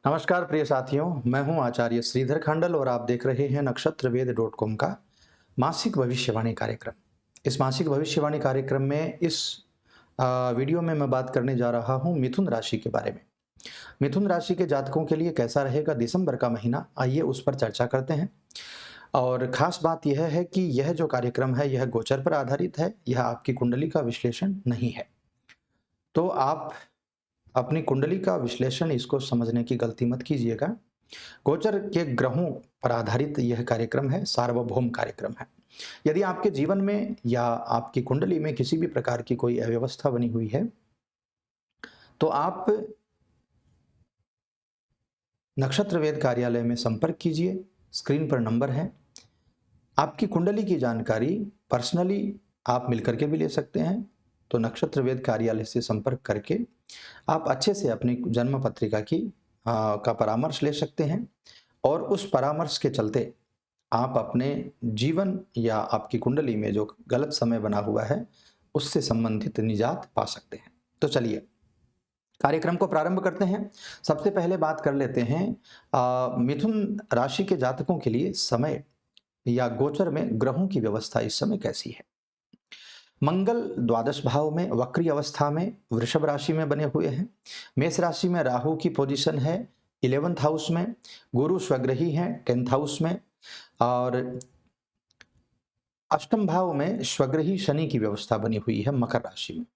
नमस्कार प्रिय साथियों, मैं हूं आचार्य श्रीधर खंडल और आप देख रहे हैं नक्षत्रवेद.com का मासिक भविष्यवाणी कार्यक्रम। इस मासिक भविष्यवाणी कार्यक्रम में इस वीडियो में मैं बात करने जा रहा हूं मिथुन राशि के बारे में। मिथुन राशि के जातकों के लिए कैसा रहेगा दिसंबर का महीना, आइए उस पर चर्चा करते हैं। और खास बात यह है कि यह जो कार्यक्रम है यह गोचर पर आधारित है, यह आपकी कुंडली का विश्लेषण नहीं है। तो आप अपनी कुंडली का विश्लेषण इसको समझने की गलती मत कीजिएगा। गोचर के ग्रहों पर आधारित यह कार्यक्रम है, सार्वभौम कार्यक्रम है। यदि आपके जीवन में या आपकी कुंडली में किसी भी प्रकार की कोई अव्यवस्था बनी हुई है, तो आप नक्षत्र वेद कार्यालय में संपर्क कीजिए। स्क्रीन पर नंबर है। आपकी कुंडली की जानकारी पर्सनली आप मिलकर के भी ले सकते हैं। तो नक्षत्र वेद कार्यालय से संपर्क करके आप अच्छे से अपनी जन्म पत्रिका का परामर्श ले सकते हैं और उस परामर्श के चलते आप अपने जीवन या आपकी कुंडली में जो गलत समय बना हुआ है उससे संबंधित निजात पा सकते हैं। तो चलिए कार्यक्रम को प्रारंभ करते हैं। सबसे पहले बात कर लेते हैं मिथुन राशि के जातकों के लिए समय या गोचर में ग्रहों की व्यवस्था इस समय कैसी है। मंगल द्वादश भाव में वक्री अवस्था में वृषभ राशि में बने हुए हैं। मेष राशि में राहु की पोजीशन है 11th हाउस में। गुरु स्वग्रही हैं 10th हाउस में और अष्टम भाव में स्वग्रही शनि की व्यवस्था बनी हुई है मकर राशि में।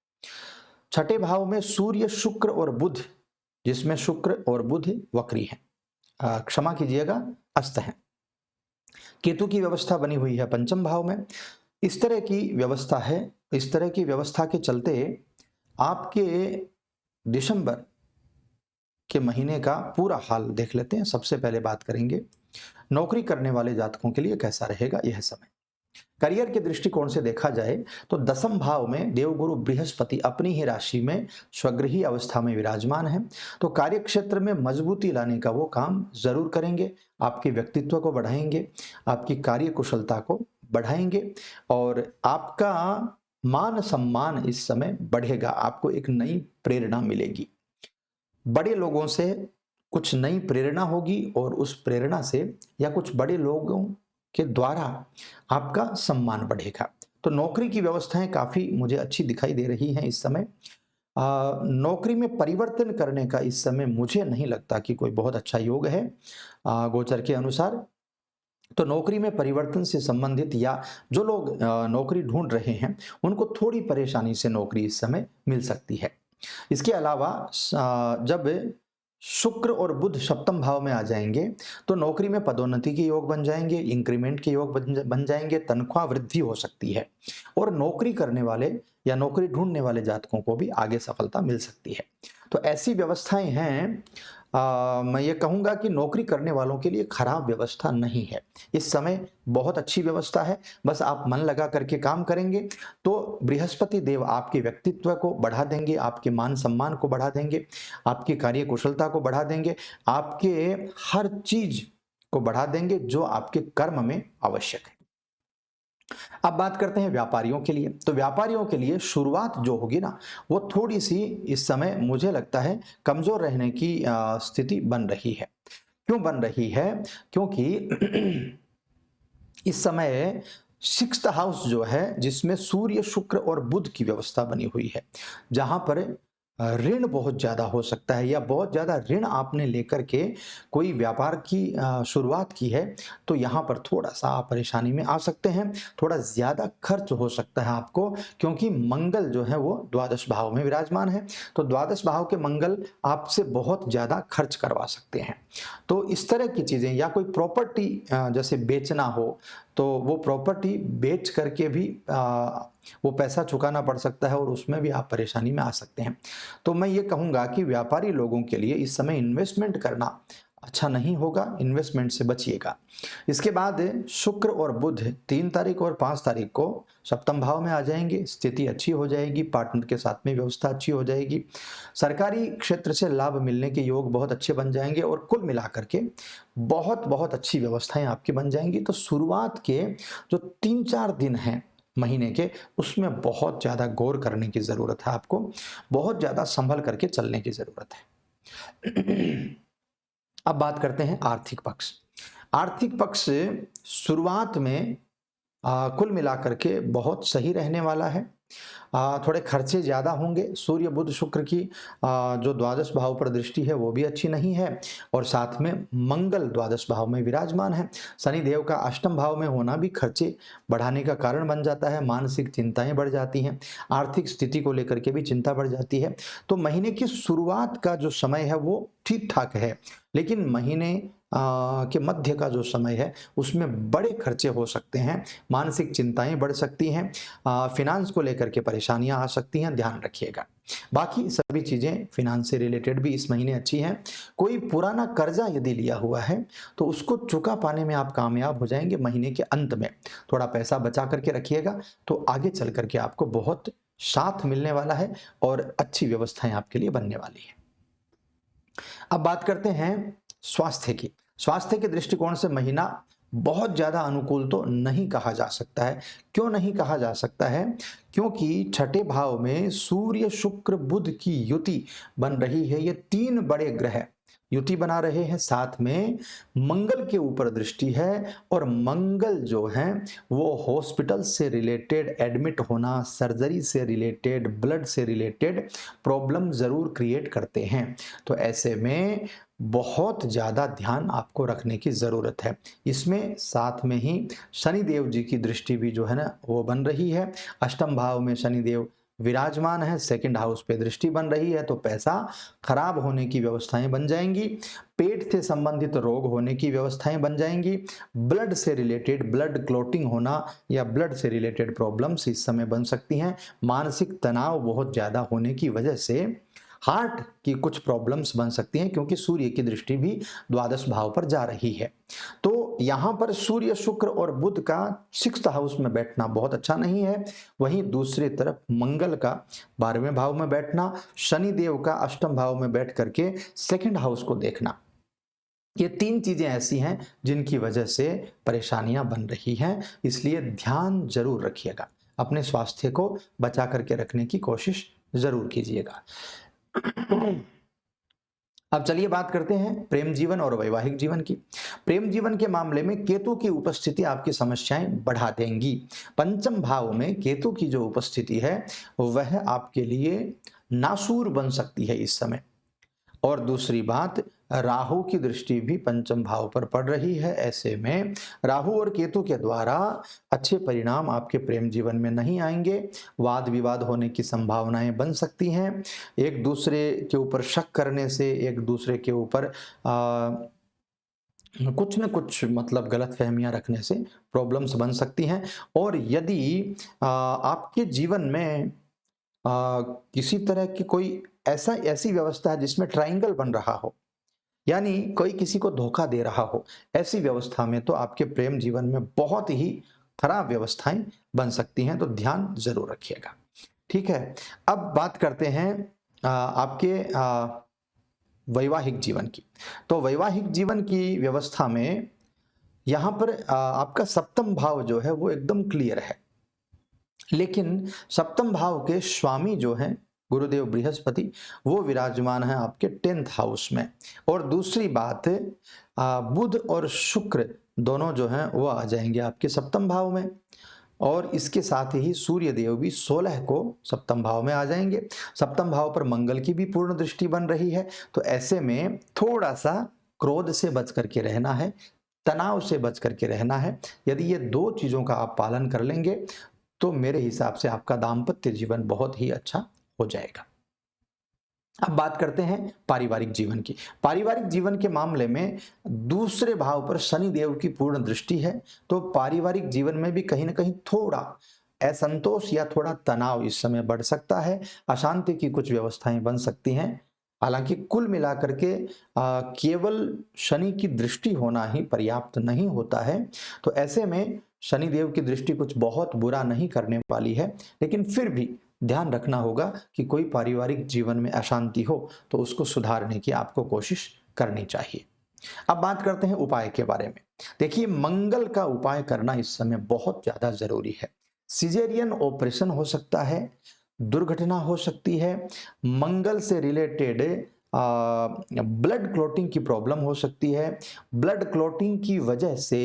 छठे भाव में सूर्य शुक्र और बुध, जिसमें शुक्र और बुध वक्री हैं, क्षमा कीजिएगा अस्त हैं। केतु की व्यवस्था बनी हुई है पंचम भाव में। इस तरह की व्यवस्था है। इस तरह की व्यवस्था के चलते आपके दिसंबर के महीने का पूरा हाल देख लेते हैं। सबसे पहले बात करेंगे नौकरी करने वाले जातकों के लिए कैसा रहेगा यह समय। करियर के दृष्टिकोण से देखा जाए तो दसम भाव में देवगुरु बृहस्पति अपनी ही राशि में स्वगृही अवस्था में विराजमान है। तो कार्य क्षेत्र में मजबूती लाने का वो काम जरूर करेंगे। आपके व्यक्तित्व को बढ़ाएंगे, आपकी कार्य कुशलता को बढ़ाएंगे और आपका मान सम्मान इस समय बढ़ेगा। आपको एक नई प्रेरणा मिलेगी, बड़े लोगों से कुछ नई प्रेरणा होगी और उस प्रेरणा से या कुछ बड़े लोगों के द्वारा आपका सम्मान बढ़ेगा। तो नौकरी की व्यवस्थाएं काफी मुझे अच्छी दिखाई दे रही हैं इस समय। नौकरी में परिवर्तन करने का इस समय मुझे नहीं लगता कि कोई बहुत अच्छा योग है गोचर के अनुसार। तो नौकरी में परिवर्तन से संबंधित या जो लोग नौकरी ढूंढ रहे हैं उनको थोड़ी परेशानी से नौकरी इस समय मिल सकती है। इसके अलावा जब शुक्र और बुध सप्तम भाव में आ जाएंगे तो नौकरी में पदोन्नति के योग बन जाएंगे, इंक्रीमेंट के योग बन जाएंगे, तनख्वाह वृद्धि हो सकती है और नौकरी करने वाले या नौकरी ढूंढने वाले जातकों को भी आगे सफलता मिल सकती है। तो ऐसी व्यवस्थाएं हैं। मैं ये कहूँगा कि नौकरी करने वालों के लिए खराब व्यवस्था नहीं है। इस समय बहुत अच्छी व्यवस्था है। बस आप मन लगा करके काम करेंगे तो बृहस्पति देव आपके व्यक्तित्व को बढ़ा देंगे, आपके मान सम्मान को बढ़ा देंगे, आपकी कार्य कुशलता को बढ़ा देंगे, आपके हर चीज को बढ़ा देंगे जो आपके कर्म में आवश्यक है। अब बात करते हैं व्यापारियों के लिए। तो व्यापारियों के लिए शुरुआत जो होगी ना वो थोड़ी सी इस समय मुझे लगता है कमजोर रहने की स्थिति बन रही है। क्यों बन रही है? क्योंकि इस समय 6th हाउस जो है जिसमें सूर्य शुक्र और बुध की व्यवस्था बनी हुई है, जहां पर ऋण बहुत ज्यादा हो सकता है या बहुत ज्यादा ऋण आपने लेकर के कोई व्यापार की शुरुआत की है तो यहां पर थोड़ा सा आप परेशानी में आ सकते हैं। थोड़ा ज्यादा खर्च हो सकता है आपको, क्योंकि मंगल जो है वो द्वादश भाव में विराजमान है। तो द्वादश भाव के मंगल आपसे बहुत ज्यादा खर्च करवा सकते हैं। तो इस तरह की चीजें या कोई प्रॉपर्टी जैसे बेचना हो तो वो प्रॉपर्टी बेच करके भी वो पैसा चुकाना पड़ सकता है और उसमें भी आप परेशानी में आ सकते हैं। तो मैं ये कहूँगा कि व्यापारी लोगों के लिए इस समय इन्वेस्टमेंट करना अच्छा नहीं होगा, इन्वेस्टमेंट से बचिएगा। इसके बाद शुक्र और बुध 3 तारीख और 5 तारीख को सप्तम भाव में आ जाएंगे। स्थिति अच्छी हो जाएगी, पार्टनर के साथ में व्यवस्था अच्छी हो जाएगी, सरकारी क्षेत्र से लाभ मिलने के योग बहुत अच्छे बन जाएंगे और कुल मिलाकर के बहुत बहुत अच्छी व्यवस्थाएं आपकी बन जाएंगी। तो शुरुआत के जो 3-4 दिन हैं महीने के, उसमें बहुत ज़्यादा गौर करने की ज़रूरत है, आपको बहुत ज़्यादा संभल करके चलने की ज़रूरत है। अब बात करते हैं आर्थिक पक्ष। आर्थिक पक्ष शुरुआत में कुल मिलाकर के बहुत सही रहने वाला है। थोड़े खर्चे ज़्यादा होंगे। सूर्य बुध शुक्र की जो द्वादश भाव पर दृष्टि है वो भी अच्छी नहीं है, और साथ में मंगल द्वादश भाव में विराजमान है। शनि देव का अष्टम भाव में होना भी खर्चे बढ़ाने का कारण बन जाता है। मानसिक चिंताएं बढ़ जाती हैं, आर्थिक स्थिति को लेकर के भी चिंता बढ़ जाती है। तो महीने की शुरुआत का जो समय है वो ठीक ठाक है, लेकिन महीने के मध्य का जो समय है उसमें बड़े खर्चे हो सकते हैं, मानसिक चिंताएं बढ़ सकती हैं, फिनांस को लेकर के परेशानियां आ सकती हैं, ध्यान रखिएगा। बाकी सभी चीज़ें फिनांस से रिलेटेड भी इस महीने अच्छी हैं। कोई पुराना कर्जा यदि लिया हुआ है तो उसको चुका पाने में आप कामयाब हो जाएंगे। महीने के अंत में थोड़ा पैसा बचा करके रखिएगा तो आगे चल करके आपको बहुत साथ मिलने वाला है और अच्छी व्यवस्थाएं आपके लिए बनने वाली है। अब बात करते हैं स्वास्थ्य की। स्वास्थ्य के दृष्टिकोण से महीना बहुत ज़्यादा अनुकूल तो नहीं कहा जा सकता है। क्यों नहीं कहा जा सकता है? क्योंकि छठे भाव में सूर्य शुक्र बुध की युति बन रही है। ये तीन बड़े ग्रह युति बना रहे हैं, साथ में मंगल के ऊपर दृष्टि है, और मंगल जो है वो हॉस्पिटल से रिलेटेड एडमिट होना, सर्जरी से रिलेटेड, ब्लड से रिलेटेड प्रॉब्लम ज़रूर क्रिएट करते हैं। तो ऐसे में बहुत ज़्यादा ध्यान आपको रखने की ज़रूरत है। इसमें साथ में ही शनि देव जी की दृष्टि भी जो है ना वो बन रही है। अष्टम भाव में शनि देव विराजमान है, सेकंड हाउस पे दृष्टि बन रही है, तो पैसा खराब होने की व्यवस्थाएं बन जाएंगी। पेट से संबंधित रोग होने की व्यवस्थाएं बन जाएंगी। ब्लड से रिलेटेड ब्लड क्लॉटिंग होना या ब्लड से रिलेटेड प्रॉब्लम्स इस समय बन सकती हैं। मानसिक तनाव बहुत ज़्यादा होने की वजह से हार्ट की कुछ प्रॉब्लम्स बन सकती हैं, क्योंकि सूर्य की दृष्टि भी द्वादश भाव पर जा रही है। तो यहाँ पर सूर्य शुक्र और बुध का 6th हाउस में बैठना बहुत अच्छा नहीं है। वहीं दूसरी तरफ मंगल का 12वें भाव में बैठना, शनि देव का अष्टम भाव में बैठ करके सेकंड हाउस को देखना, ये तीन चीजें ऐसी हैं जिनकी वजह से परेशानियां बन रही हैं। इसलिए ध्यान जरूर रखिएगा, अपने स्वास्थ्य को बचा करके रखने की कोशिश जरूर कीजिएगा। अब चलिए बात करते हैं प्रेम जीवन और वैवाहिक जीवन की। प्रेम जीवन के मामले में केतु की उपस्थिति आपकी समस्याएं बढ़ा देंगी। पंचम भाव में केतु की जो उपस्थिति है वह आपके लिए नासूर बन सकती है इस समय। और दूसरी बात, राहु की दृष्टि भी पंचम भाव पर पड़ रही है। ऐसे में राहु और केतु के द्वारा अच्छे परिणाम आपके प्रेम जीवन में नहीं आएंगे। वाद विवाद होने की संभावनाएं बन सकती हैं। एक दूसरे के ऊपर शक करने से, एक दूसरे के ऊपर कुछ न कुछ मतलब गलत फहमियां रखने से प्रॉब्लम्स बन सकती हैं। और यदि आपके जीवन में किसी तरह की कोई ऐसी व्यवस्था है जिसमें ट्रायंगल बन रहा हो, यानी कोई किसी को धोखा दे रहा हो, ऐसी व्यवस्था में तो आपके प्रेम जीवन में बहुत ही खराब व्यवस्थाएं बन सकती हैं। तो ध्यान जरूर रखिएगा, ठीक है। अब बात करते हैं आपके वैवाहिक जीवन की। तो वैवाहिक जीवन की व्यवस्था में यहाँ पर आपका सप्तम भाव जो है वो एकदम क्लियर है, लेकिन सप्तम भाव के स्वामी जो हैं गुरुदेव बृहस्पति, वो विराजमान है आपके 10th हाउस में। और दूसरी बात, बुध और शुक्र दोनों जो हैं वो आ जाएंगे आपके सप्तम भाव में, और इसके साथ ही सूर्य देव भी 16 को सप्तम भाव में आ जाएंगे। सप्तम भाव पर मंगल की भी पूर्ण दृष्टि बन रही है। तो ऐसे में थोड़ा सा क्रोध से बच करके रहना है, तनाव से बच करके रहना है। यदि ये दो चीज़ों का आप पालन कर लेंगे तो मेरे हिसाब से आपका दाम्पत्य जीवन बहुत ही अच्छा हो जाएगा। अब बात करते हैं पारिवारिक जीवन की। पारिवारिक जीवन के मामले में दूसरे भाव पर शनि देव की पूर्ण दृष्टि है, तो पारिवारिक जीवन में भी कहीं ना कहीं थोड़ा असंतोष या थोड़ा तनाव इस समय बढ़ सकता है। अशांति की कुछ व्यवस्थाएं बन सकती हैं। हालांकि कुल मिलाकर के केवल शनि की दृष्टि होना ही पर्याप्त नहीं होता है। तो ऐसे में शनि देव की दृष्टि कुछ बहुत बुरा नहीं करने वाली है, लेकिन फिर भी ध्यान रखना होगा कि कोई पारिवारिक जीवन में अशांति हो तो उसको सुधारने की आपको कोशिश करनी चाहिए। अब बात करते हैं उपाय के बारे में। देखिए, मंगल का उपाय करना इस समय बहुत ज्यादा जरूरी है। सिजेरियन ऑपरेशन हो सकता है, दुर्घटना हो सकती है, मंगल से रिलेटेड ब्लड क्लॉटिंग की प्रॉब्लम हो सकती है। ब्लड क्लॉटिंग की वजह से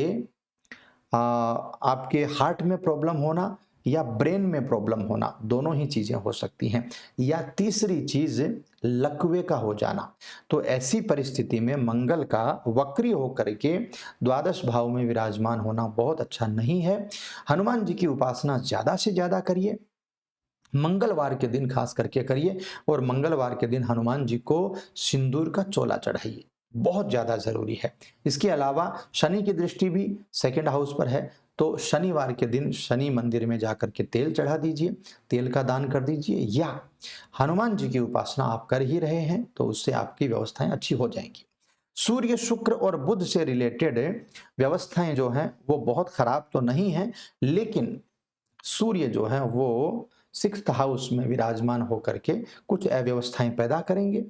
आपके हार्ट में प्रॉब्लम होना या ब्रेन में प्रॉब्लम होना, दोनों ही चीजें हो सकती हैं। या तीसरी चीज लकवे का हो जाना। तो ऐसी परिस्थिति में मंगल का वक्री होकर के द्वादश भाव में विराजमान होना बहुत अच्छा नहीं है। हनुमान जी की उपासना ज्यादा से ज्यादा करिए, मंगलवार के दिन खास करके करिए, और मंगलवार के दिन हनुमान जी को सिंदूर का चोला चढ़ाइए, बहुत ज्यादा जरूरी है। इसके अलावा शनि की दृष्टि भी सेकंड हाउस पर है, तो शनिवार के दिन शनि मंदिर में जाकर के तेल चढ़ा दीजिए, तेल का दान कर दीजिए। या हनुमान जी की उपासना आप कर ही रहे हैं तो उससे आपकी व्यवस्थाएं अच्छी हो जाएंगी। सूर्य, शुक्र और बुध से रिलेटेड व्यवस्थाएं जो हैं वो बहुत खराब तो नहीं है, लेकिन सूर्य जो है वो सिक्स्थ हाउस में विराजमान होकर के कुछ अव्यवस्थाएं पैदा करेंगे,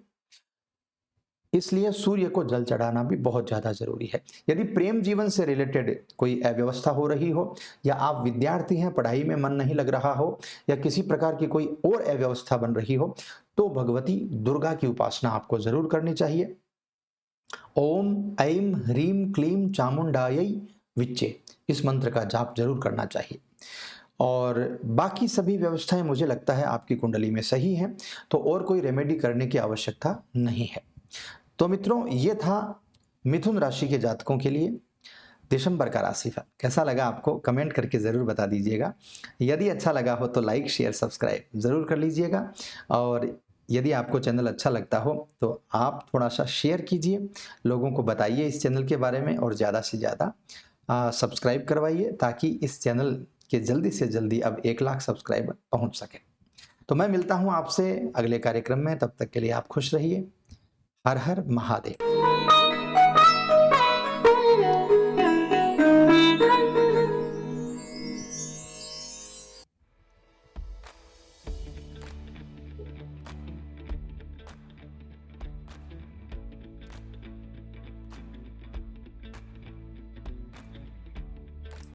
इसलिए सूर्य को जल चढ़ाना भी बहुत ज्यादा जरूरी है। यदि प्रेम जीवन से रिलेटेड कोई अव्यवस्था हो रही हो, या आप विद्यार्थी हैं, पढ़ाई में मन नहीं लग रहा हो, या किसी प्रकार की कोई और अव्यवस्था बन रही हो, तो भगवती दुर्गा की उपासना आपको जरूर करनी चाहिए। ओम ऐं ह्रीं क्लीं चामुंडायै विच्चे, इस मंत्र का जाप जरूर करना चाहिए। और बाकी सभी व्यवस्थाएं मुझे लगता है आपकी कुंडली में सही हैं, तो और कोई रेमेडी करने की आवश्यकता नहीं है। तो मित्रों, ये था मिथुन राशि के जातकों के लिए दिसंबर का राशिफल। कैसा लगा आपको कमेंट करके ज़रूर बता दीजिएगा। यदि अच्छा लगा हो तो लाइक, शेयर, सब्सक्राइब ज़रूर कर लीजिएगा। और यदि आपको चैनल अच्छा लगता हो तो आप थोड़ा सा शेयर कीजिए, लोगों को बताइए इस चैनल के बारे में, और ज़्यादा से ज़्यादा सब्सक्राइब करवाइए, ताकि इस चैनल के जल्दी से जल्दी अब 1 लाख सब्सक्राइबर पहुंच सके। तो मैं मिलता हूं आपसे अगले कार्यक्रम में, तब तक के लिए आप खुश रहिए। हर हर महादेव।